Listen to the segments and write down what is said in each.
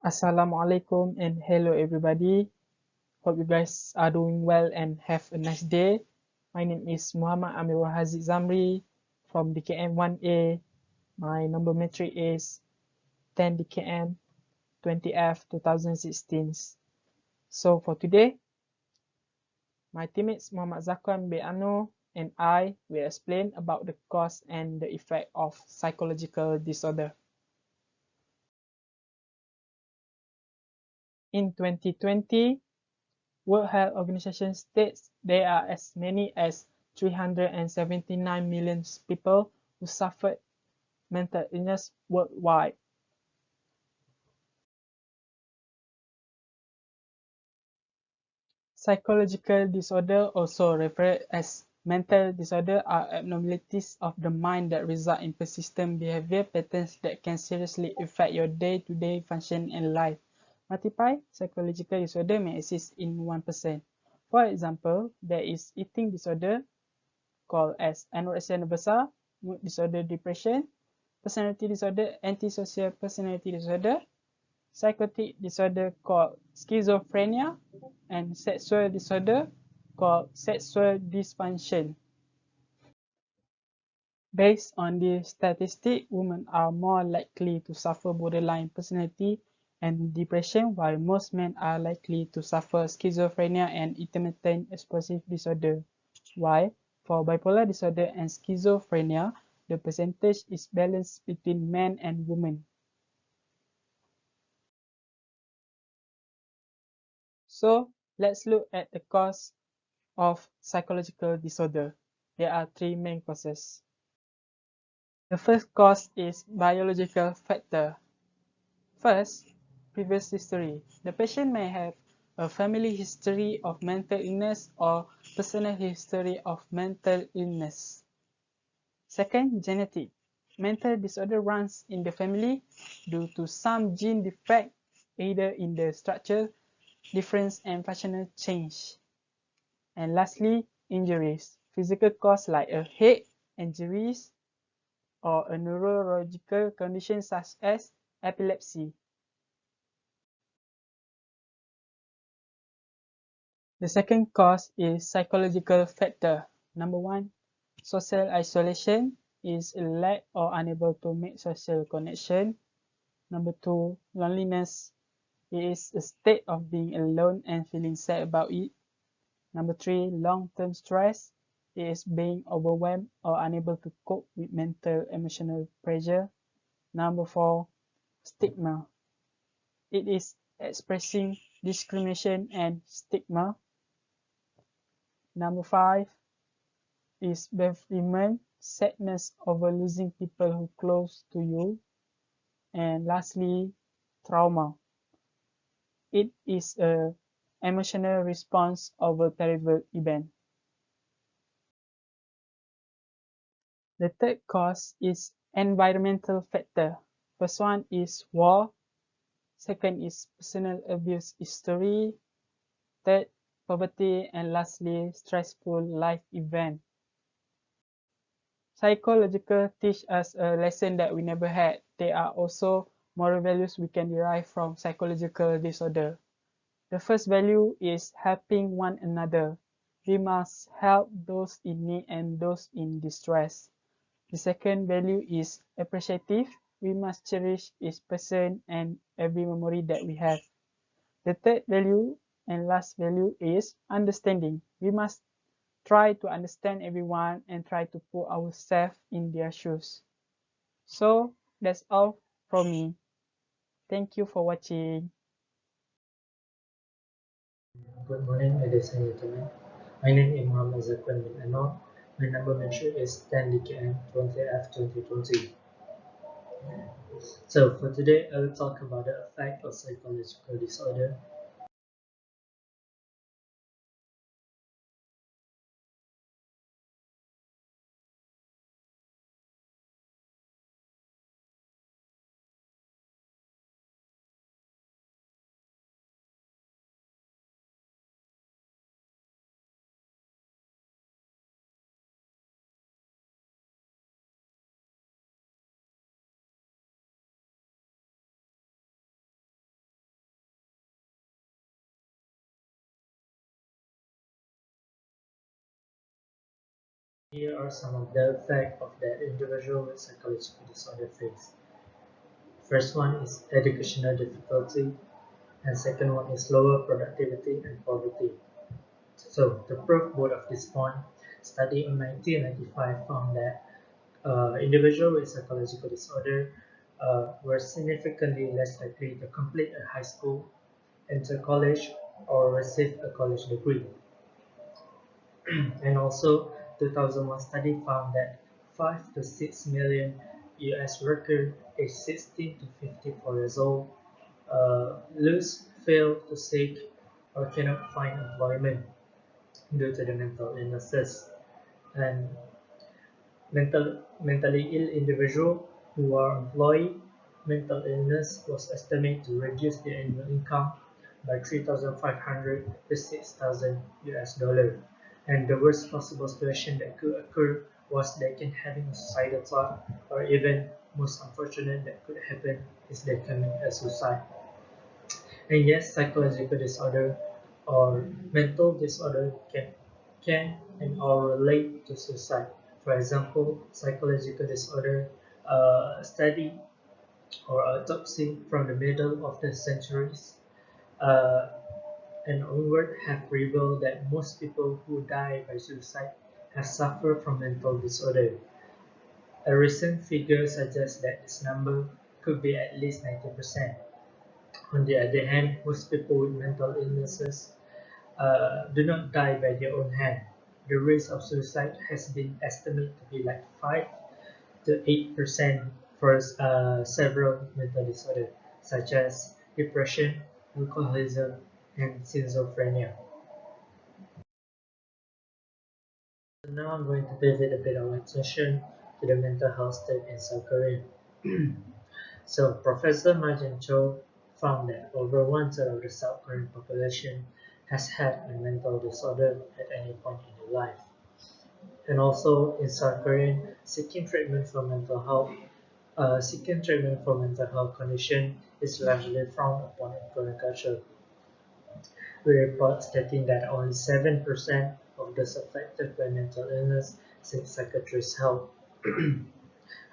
Assalamualaikum and hello everybody. Hope you guys are doing well and have a nice day. My name is Muhammad Amirul Haziq Zamri from DKM 1A. My number matric is 10 DKM 20F 2016. So for today, my teammates Muhammad Zakwan bin Anu and I will explain about the cause and the effect of psychological disorder. In 2020, World Health Organization states there are as many as 379 million people who suffered mental illness worldwide. Psychological disorder, also referred as mental disorder, are abnormalities of the mind that result in persistent behavior patterns that can seriously affect your day-to-day function and life. Multiple psychological disorder may exist in 1%. For example, there is eating disorder, called as anorexia nervosa, mood disorder depression, personality disorder, antisocial personality disorder, psychotic disorder called schizophrenia, and sexual disorder called sexual dysfunction. Based on this statistic, women are more likely to suffer borderline personality and depression, while most men are likely to suffer schizophrenia and intermittent explosive disorder. Why? For bipolar disorder and schizophrenia, the percentage is balanced between men and women. So let's look at the cause of psychological disorder. There are three main causes. The first cause is biological factor. First, previous history. The patient may have a family history of mental illness or personal history of mental illness. Second, genetic. Mental disorder runs in the family due to some gene defect, either in the structure, difference, and functional change. And lastly, injuries. Physical cause like a head injuries or a neurological condition such as epilepsy. The second cause is psychological factor. Number one, social isolation is a lack or unable to make social connection. Number two, loneliness is a state of being alone and feeling sad about it. Number three, long-term stress is being overwhelmed or unable to cope with mental emotional pressure. Number four, stigma. It is expressing discrimination and stigma. Number five is bereavement, sadness over losing people who are close to you. And lastly, trauma. It is an emotional response of a terrible event. The third cause is environmental factor. First one is war. Second is personal abuse history. Third, poverty. And lastly, stressful life event. Psychological teach us a lesson that we never had. There are also moral values we can derive from psychological disorder. The first value is helping one another. We must help those in need and those in distress. The second value is appreciative. We must cherish each person and every memory that we have. The third value and last value is understanding. We must try to understand everyone and try to put ourselves in their shoes. So that's all from me. Thank you for watching. Good morning, ladies and gentlemen. My name is Muhammad Zakwan bin Anwar. My number mentioned is 10 DKM 20F 2020. So for today, I will talk about the effect of psychological disorder Here are some of the effects of that individual with psychological disorder face. First one is educational difficulty, and second one is lower productivity and poverty. So to prove both of this point, study in 1995 found that individuals with psychological disorder were significantly less likely to complete a high school, enter college, or receive a college degree. And also, 2001 study found that 5 to 6 million US workers aged 16 to 54 years old lose, fail to seek, or cannot find employment due to the mental illnesses. And mentally ill individuals who are employed, mental illness was estimated to reduce their annual income by 3,500 to 6,000 US dollar. And the worst possible situation that could occur was they can having a suicidal thought, or even most unfortunate that could happen is they commit a suicide. And yes, psychological disorder or mental disorder can and or relate to suicide. For example, psychological disorder study or autopsy from the middle of the centuries uh, and onward have revealed that most people who die by suicide have suffered from mental disorder. A recent figure suggests that this number could be at least 90%. On the other hand, most people with mental illnesses do not die by their own hand. The risk of suicide has been estimated to be like 5 to 8% for several mental disorders such as depression, alcoholism, and schizophrenia. So now I'm going to pivot a bit of attention to the mental health state in South Korea. So Professor Martin Cho found that over one-third of the South Korean population has had a mental disorder at any point in their life. And also in South Korea, seeking treatment for mental health condition is largely frowned upon in Korean culture. We report stating that only 7% of those affected by mental illness seek psychiatrist help.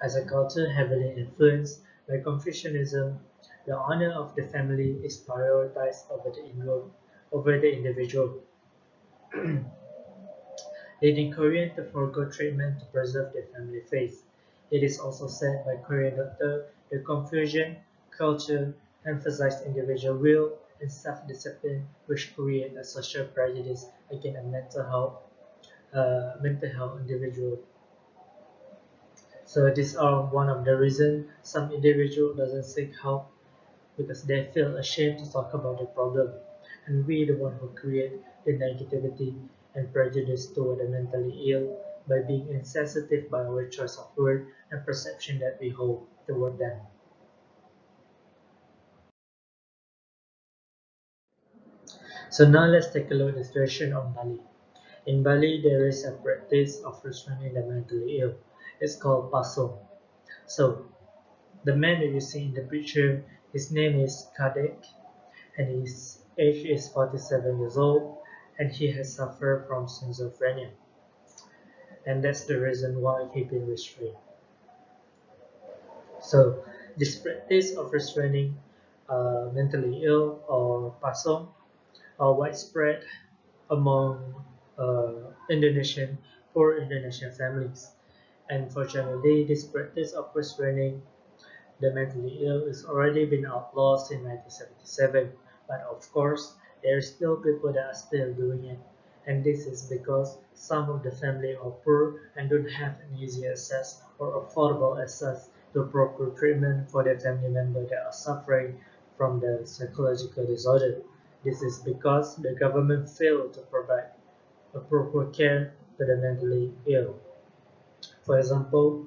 As a culture heavily influenced by Confucianism, the honor of the family is prioritized over the individual, leading Koreans to forego treatment to preserve their family faith. It is also said by Korean doctors the Confucian culture emphasized individual will and self-discipline, which create a social prejudice against a mental health individual. So these are one of the reasons some individual doesn't seek help because they feel ashamed to talk about the problem, and we the one who create the negativity and prejudice toward the mentally ill by being insensitive by our choice of word and perception that we hold toward them. So now let's take a look at the situation of Bali. In Bali, there is a practice of restraining the mentally ill. It's called pasong. So the man that you see in the picture, his name is Kadek, and his age is 47 years old, and he has suffered from schizophrenia, and that's the reason why he been restrained. So this practice of restraining mentally ill or pasong are widespread among Indonesian poor Indonesian families. Unfortunately, this practice of restraining the mentally ill is already been outlawed since 1977, but of course, there are still people that are still doing it. And this is because some of the family are poor and don't have an easy access or affordable access to proper treatment for their family member that are suffering from the psychological disorder. This is because the government failed to provide a proper care to the mentally ill. For example,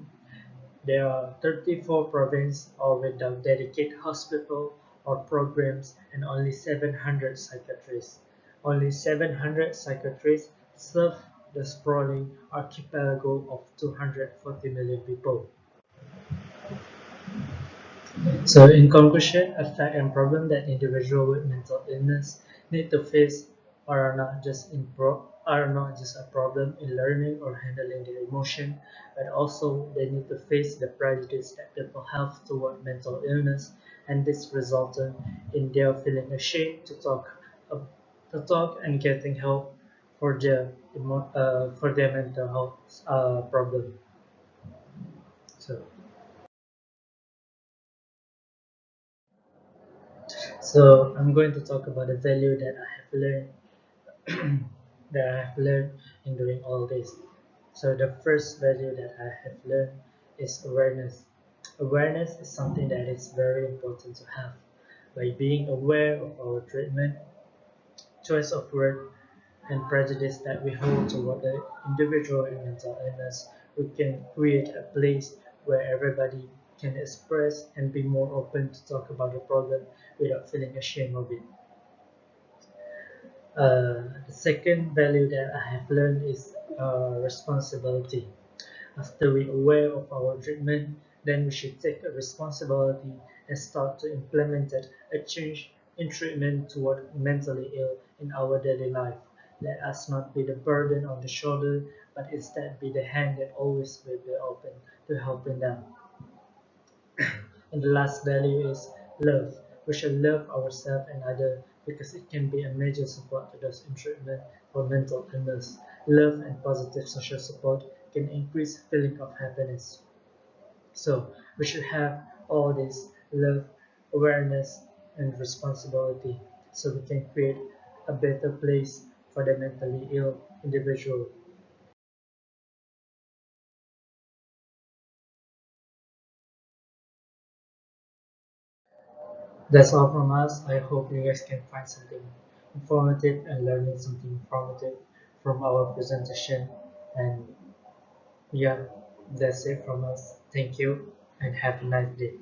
there are 34 provinces all without dedicated hospital or programs and only 700 psychiatrists. Only 700 psychiatrists serve the sprawling archipelago of 240 million people. So in conclusion, a fact and problem that individuals with mental illness need to face are not just are not just a problem in learning or handling their emotion, but also they need to face the prejudice that people have toward mental illness, and this resulted in their feeling ashamed to talk and getting help for for their mental health problem. So, so I'm going to talk about the value that I have learned in doing all this. So the first value that I have learned is awareness. Awareness is something that is very important to have. By being aware of our treatment, choice of word, and prejudice that we hold toward the individual in mental illness, we can create a place where everybody can express and be more open to talk about the problem without feeling ashamed of it. The second value that I have learned is responsibility. After we are aware of our treatment, then we should take a responsibility and start to implement a change in treatment toward mentally ill in our daily life. Let us not be the burden on the shoulder, but instead be the hand that always will be open to helping them. And the last value is love. We should love ourselves and others because it can be a major support to those in treatment for mental illness. Love and positive social support can increase feeling of happiness. So we should have all this love, awareness, and responsibility so we can create a better place for the mentally ill individual. That's all from us. I hope you guys can find something informative and learning something informative from our presentation. And yeah, that's it from us. Thank you and have a nice day.